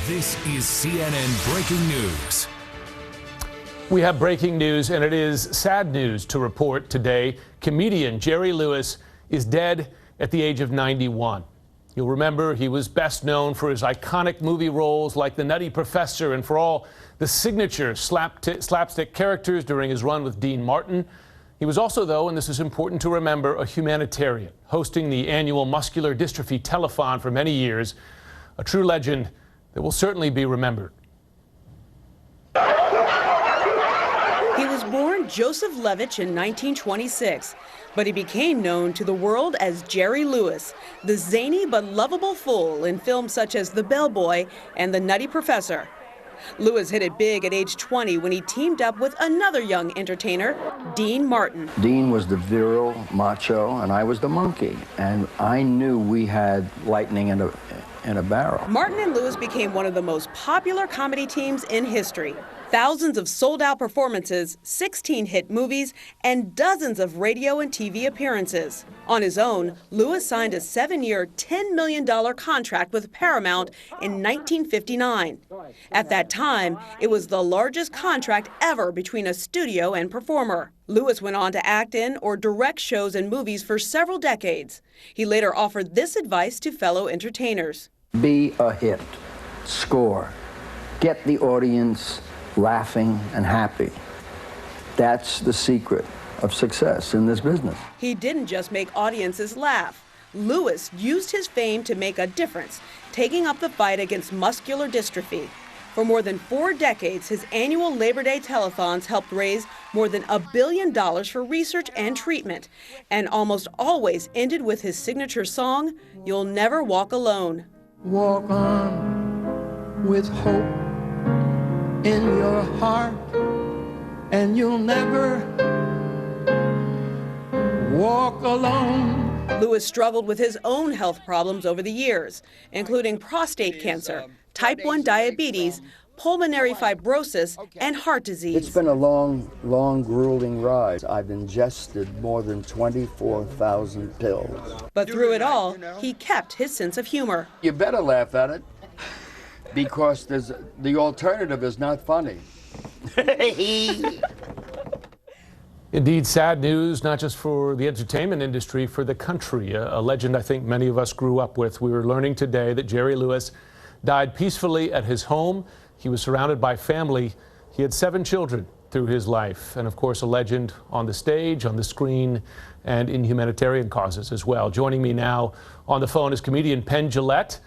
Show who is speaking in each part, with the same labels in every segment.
Speaker 1: This is CNN Breaking News.
Speaker 2: We have breaking news, and it is sad news to report today. Comedian Jerry Lewis is dead at the age of 91. You'll remember he was best known for his iconic movie roles like The Nutty Professor and for all the signature slapstick characters during his run with Dean Martin. He was also, though, and this is important to remember, a humanitarian, hosting the annual Muscular Dystrophy Telethon for many years, a true legend that will certainly be remembered.
Speaker 3: He was born Joseph Levitch in 1926, but he became known to the world as Jerry Lewis, the zany but lovable fool in films such as The Bellboy and The Nutty Professor. Lewis hit it big at age 20 when he teamed up with another young entertainer, Dean Martin.
Speaker 4: Dean was the virile macho, and I was the monkey, and I knew we had lightning in a barrel.
Speaker 3: Martin and Lewis became one of the most popular comedy teams in history. Thousands of sold-out performances, 16 hit movies, and dozens of radio and TV appearances. On his own, Lewis signed a 7-year, $10 million contract with Paramount in 1959. At that time, it was the largest contract ever between a studio and performer. Lewis went on to act in or direct shows and movies for several decades. He later offered this advice to fellow entertainers.
Speaker 4: Be a hit. Score. Get the audience laughing and happy. That's the secret of success in this business.
Speaker 3: He didn't just make audiences laugh. Lewis used his fame to make a difference, taking up the fight against muscular dystrophy. For more than 4 decades, his annual Labor Day telethons helped raise more than $1 billion for research and treatment, and almost always ended with his signature song, You'll Never Walk Alone.
Speaker 5: Walk on with hope in your heart, and you'll never walk alone.
Speaker 3: Lewis struggled with his own health problems over the years, including prostate cancer, type 1 diabetes, pulmonary fibrosis, and heart disease.
Speaker 4: It's been a long, grueling ride. I've ingested more than 24,000 pills.
Speaker 3: But through it all, he kept his sense of humor.
Speaker 4: You better laugh at it, because the alternative is not funny.
Speaker 2: Indeed, sad news, not just for the entertainment industry, for the country. A legend I think many of us grew up with. We were learning today that Jerry Lewis died peacefully at his home. He was surrounded by family. He had 7 children through his life. And of course, a legend on the stage, on the screen, and in humanitarian causes as well. Joining me now on the phone is comedian Penn Jillette.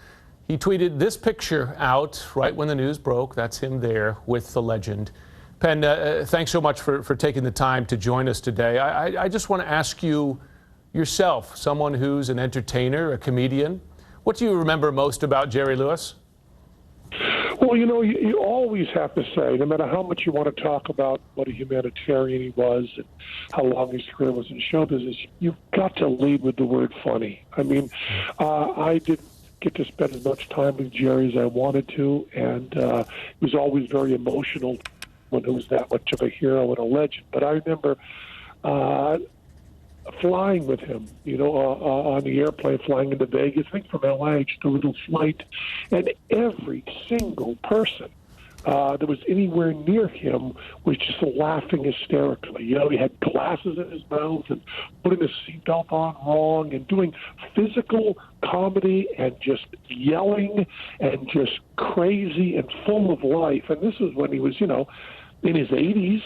Speaker 2: He tweeted this picture out right when the news broke. That's him there with the legend. Penn, thanks so much for taking the time to join us today. I just want to ask you yourself, someone who's an entertainer, a comedian, what do you remember most about Jerry Lewis?
Speaker 6: Well, you always have to say, no matter how much you want to talk about what a humanitarian he was and how long his career was in show business, you've got to lead with the word funny. I mean, I didn't get to spend as much time with Jerry as I wanted to, and he was always very emotional when he was that much of a hero and a legend. But I remember flying with him, on the airplane flying into Vegas, I think from LA, just a little flight, and every single person that was anywhere near him was just laughing hysterically. He had glasses in his mouth and putting his seatbelt on wrong and doing physical comedy and just yelling and just crazy and full of life. And this was when he was, in his 80s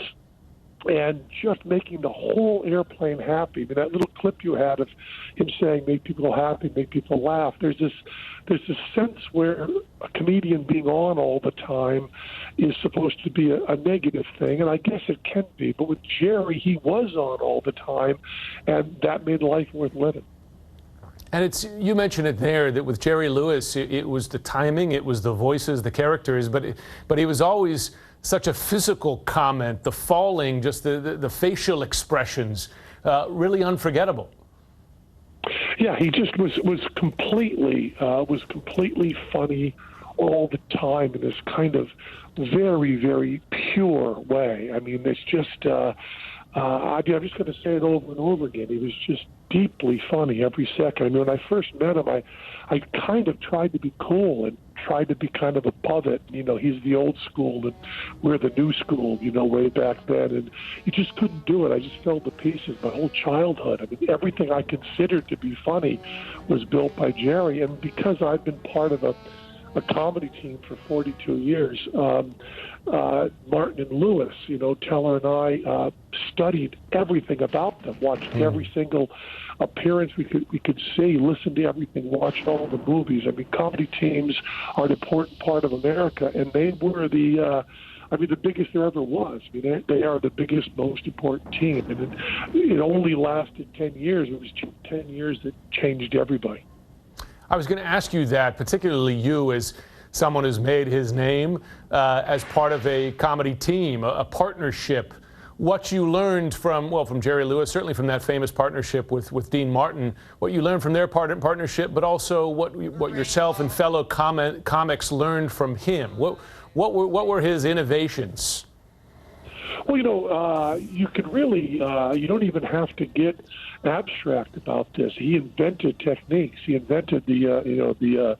Speaker 6: and just making the whole airplane happy. I mean, that little clip you had of him saying, make people happy, make people laugh. There's this sense where a comedian being on all the time is supposed to be a negative thing, and I guess it can be. But with Jerry, he was on all the time, and that made life worth living.
Speaker 2: And you mentioned it there, that with Jerry Lewis, it was the timing, it was the voices, the characters, but he was always such a physical comment, the falling, just the facial expressions, really unforgettable.
Speaker 6: Yeah, he just was completely funny all the time in this kind of very, very pure way. I mean, it's just I'm just going to say it over and over again. He was just deeply funny every second. I mean, when I first met him, I kind of tried to be cool and tried to be kind of above it. You know, he's the old school and we're the new school, you know, way back then. And you just couldn't do it. I just fell to pieces my whole childhood. I mean, everything I considered to be funny was built by Jerry. And because I've been part of a comedy team for 42 years, Martin and Lewis, you know, Teller and I studied everything about them, watched every single appearance we could see, listened to everything, watched all the movies. I mean, comedy teams are an important part of America, and they were the biggest there ever was. I mean, they are the biggest, most important team, and it only lasted 10 years. It was 10 years that changed everybody.
Speaker 2: I was going to ask you that, particularly you as someone who's made his name as part of a comedy team, a partnership. What you learned from Jerry Lewis, certainly from that famous partnership with Dean Martin, what you learned from their partnership, but also what yourself and fellow comics learned from him. What were his innovations?
Speaker 6: Well, you know, you could really, you don't even have to get abstract about this. He invented techniques. He invented the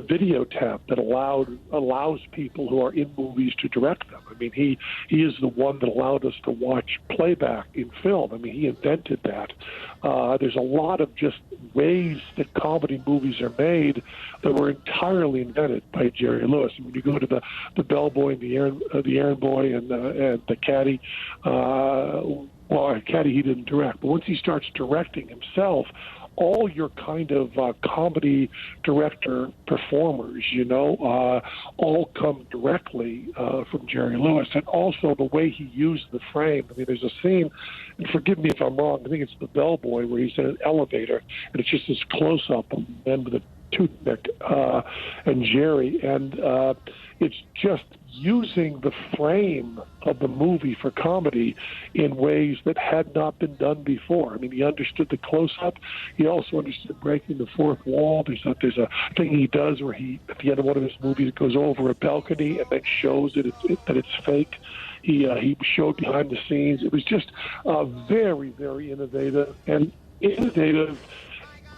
Speaker 6: video tap that allows people who are in movies to direct them. I mean, he is the one that allowed us to watch playback in film. I mean, he invented that. There's a lot of just ways that comedy movies are made that were entirely invented by Jerry Lewis. I mean, you go to the Bellboy and the Errand Boy and the Caddy. Well, Caddy he didn't direct, but once he starts directing himself, all your kind of comedy director performers, you know, all come directly from Jerry Lewis. And also the way he used the frame. I mean, there's a scene, and forgive me if I'm wrong, I think it's the Bellboy where he's in an elevator, and it's just this close-up of the man with a toothpick and Jerry. And it's just using the frame of the movie for comedy in ways that had not been done before. I mean, he understood the close-up. He also understood breaking the fourth wall. There's a thing he does where he, at the end of one of his movies, goes over a balcony and then shows that it's fake. He showed behind the scenes. It was just very, very innovative,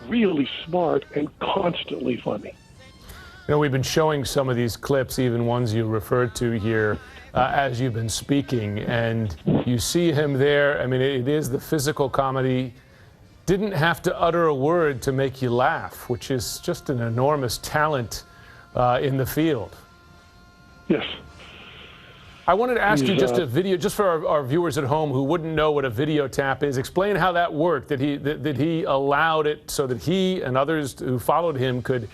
Speaker 6: really smart, and constantly funny.
Speaker 2: You know, we've been showing some of these clips, even ones you referred to here, as you've been speaking, and you see him there. I mean, it is the physical comedy. Didn't have to utter a word to make you laugh, which is just an enormous talent in the field.
Speaker 6: Yes.
Speaker 2: I wanted to ask you just for our viewers at home who wouldn't know what a video tap is, explain how that worked, that he allowed it so that he and others who followed him could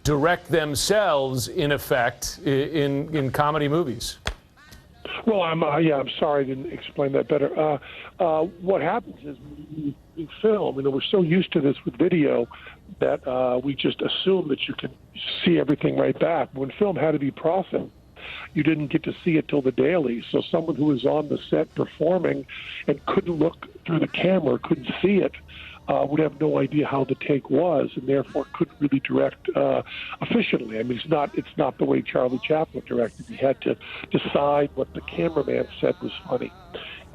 Speaker 2: direct themselves, in effect, in comedy movies.
Speaker 6: Well, I'm sorry I didn't explain that better. What happens is in film, you know, we're so used to this with video that we just assume that you can see everything right back. When film had to be processed, you didn't get to see it till the dailies. So someone who was on the set performing and couldn't look through the camera, couldn't see it, would have no idea how the take was, and therefore couldn't really direct efficiently. I mean, it's not the way Charlie Chaplin directed. He had to decide what the cameraman said was funny.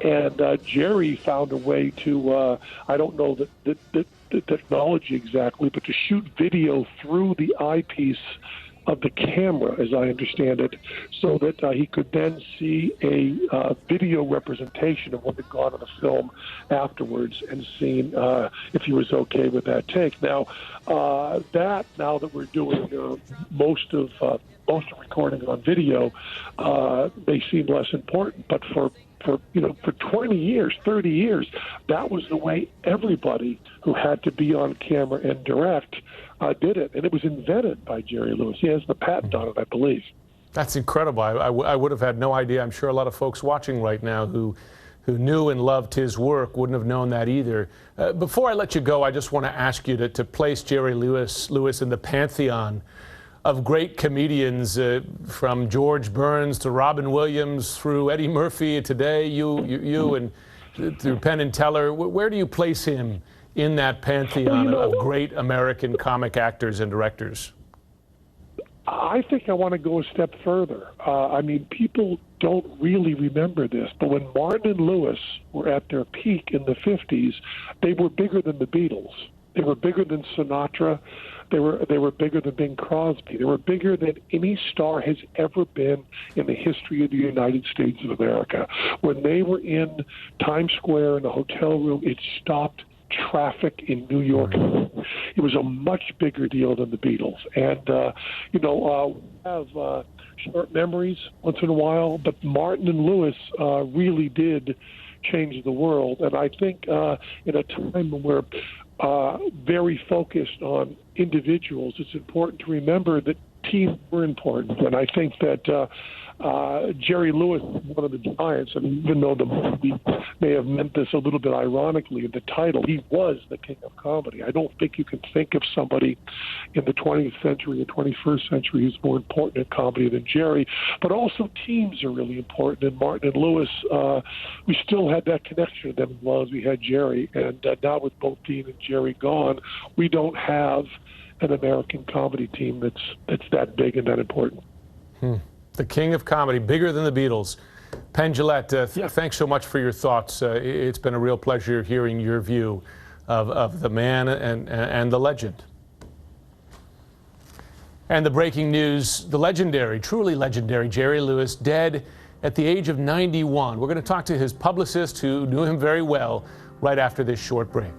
Speaker 6: And Jerry found a way to, I don't know the technology exactly, but to shoot video through the eyepiece of the camera, as I understand it, so that he could then see a video representation of what had gone on the film afterwards and seen if he was okay with that take. Now, now that we're doing most of recording on video, they seem less important. But for 20 years, 30 years, that was the way everybody who had to be on camera and direct did it. And it was invented by Jerry Lewis. He has the patent on it, I believe.
Speaker 2: That's incredible. I would have had no idea. I'm sure a lot of folks watching right now who knew and loved his work wouldn't have known that either. Before I let you go, I just want to ask you to place Jerry Lewis in the pantheon of great comedians, from George Burns to Robin Williams through Eddie Murphy today, you and through Penn and Teller. Where do you place him in that pantheon of great American comic actors and directors?
Speaker 6: I think I want to go a step further. I mean, people don't really remember this, but when Martin and Lewis were at their peak in the 50s, they were bigger than the Beatles. They were bigger than Sinatra. They were bigger than Bing Crosby. They were bigger than any star has ever been in the history of the United States of America. When they were in Times Square in the hotel room, it stopped traffic in New York. It was a much bigger deal than the Beatles. And, we have short memories once in a while, but Martin and Lewis really did change the world. And I think in a time when we're very focused on individuals, it's important to remember that teams were important. And I think that Jerry Lewis is one of the giants, and even though the movie may have meant this a little bit ironically in the title, he was the king of comedy. I don't think you can think of somebody in the 20th century or 21st century who's more important in comedy than Jerry. But also teams are really important, and Martin and Lewis, we still had that connection to them as well as we had Jerry. And now with both Dean and Jerry gone, we don't have an American comedy team that's that big and that important.
Speaker 2: The king of comedy, bigger than the Beatles. Penn Jillette, thanks so much for your thoughts. It's been a real pleasure hearing your view of the man and the legend. And the breaking news, the legendary, truly legendary Jerry Lewis, dead at the age of 91. We're going to talk to his publicist, who knew him very well, right after this short break.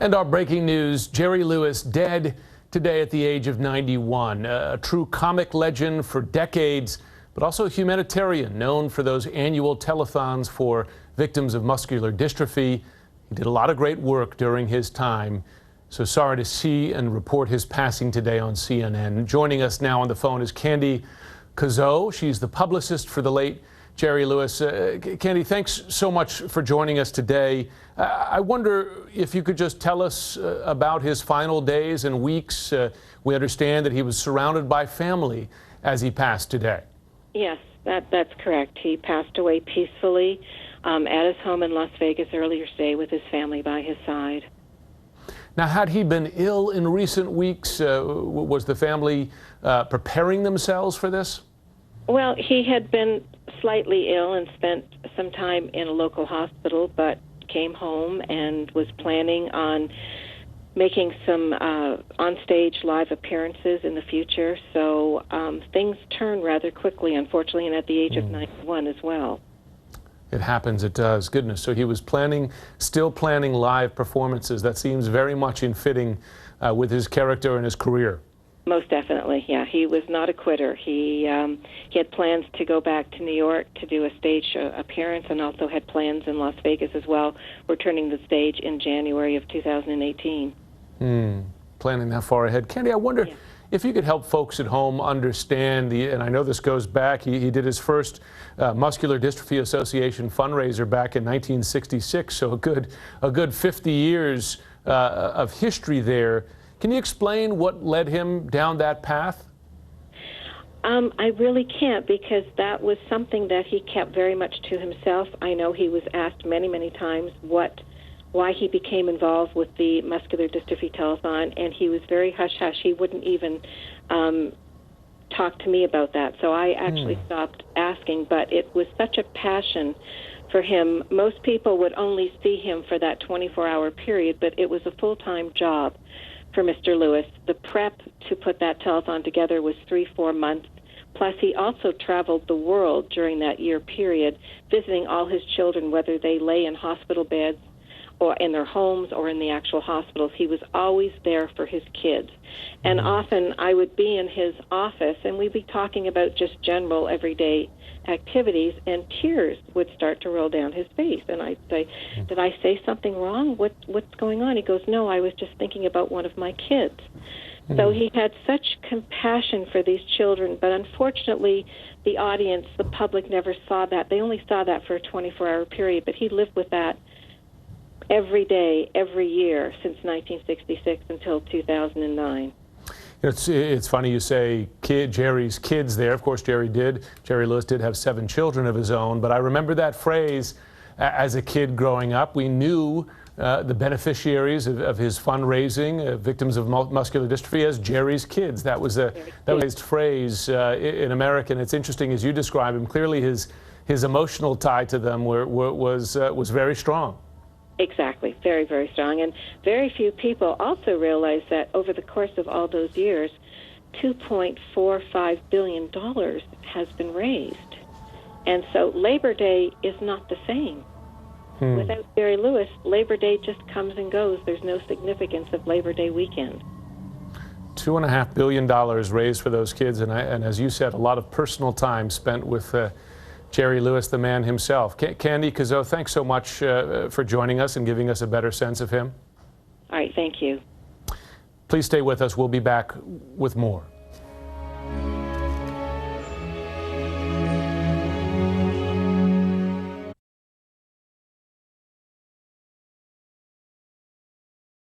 Speaker 2: And our breaking news, Jerry Lewis dead today at the age of 91. A true comic legend for decades, but also a humanitarian known for those annual telethons for victims of muscular dystrophy. He did a lot of great work during his time. So sorry to see and report his passing today on CNN. Joining us now on the phone is Candy Kazzo. She's the publicist for the late Jerry Lewis. Candy, thanks so much for joining us today. I wonder if you could just tell us about his final days and weeks. We understand that he was surrounded by family as he passed today.
Speaker 7: Yes, that's correct. He passed away peacefully at his home in Las Vegas earlier today with his family by his side.
Speaker 2: Now, had he been ill in recent weeks? Was the family preparing themselves for this?
Speaker 7: Well, he had been slightly ill and spent some time in a local hospital, but came home and was planning on making some on-stage live appearances in the future. So things turned rather quickly, unfortunately, and at the age of 91 as well.
Speaker 2: It happens, it does. Goodness. So he was still planning live performances. That seems very much in fitting with his character and his career.
Speaker 7: Most definitely, yeah. He was not a quitter. He had plans to go back to New York to do a stage appearance, and also had plans in Las Vegas as well, returning the stage in January of 2018.
Speaker 2: Planning that far ahead. Candy, I wonder if you could help folks at home understand, and I know this goes back, he did his first Muscular Dystrophy Association fundraiser back in 1966, so a good 50 years of history there. Can you explain what led him down that path?
Speaker 7: I really can't, because that was something that he kept very much to himself. I know he was asked many, many times why he became involved with the Muscular Dystrophy Telethon, and he was very hush-hush. He wouldn't even talk to me about that, so I actually stopped asking, but it was such a passion for him. Most people would only see him for that 24-hour period, but it was a full-time job for Mr. Lewis. The prep to put that telethon together was 3-4 months. Plus, he also traveled the world during that year period, visiting all his children, whether they lay in hospital beds or in their homes or in the actual hospitals. He was always there for his kids. And often I would be in his office, and we'd be talking about just general everyday activities, and tears would start to roll down his face. And I'd say, did I say something wrong? What's going on? He goes, no, I was just thinking about one of my kids. So he had such compassion for these children, but unfortunately the audience, the public, never saw that. They only saw that for a 24-hour period, but he lived with that every day, every year since 1966 until 2009.
Speaker 2: It's funny you say Jerry's kids there. Of course, Jerry Lewis did have 7 children of his own, but I remember that phrase, as a kid growing up. We knew the beneficiaries of his fundraising, victims of muscular dystrophy, as Jerry's kids. That was a phrase in America, and it's interesting as you describe him. Clearly, his emotional tie to them was very strong.
Speaker 7: Exactly, very, very strong. And very few people also realize that over the course of all those years, $2.45 billion has been raised. And so Labor Day is not the same. Without Jerry Lewis, Labor Day just comes and goes. There's no significance of Labor Day weekend.
Speaker 2: $2.5 billion raised for those kids, and as you said, a lot of personal time spent with Jerry Lewis, the man himself. Candy Cazeau, thanks so much for joining us and giving us a better sense of him.
Speaker 7: All right, thank you.
Speaker 2: Please stay with us. We'll be back with more.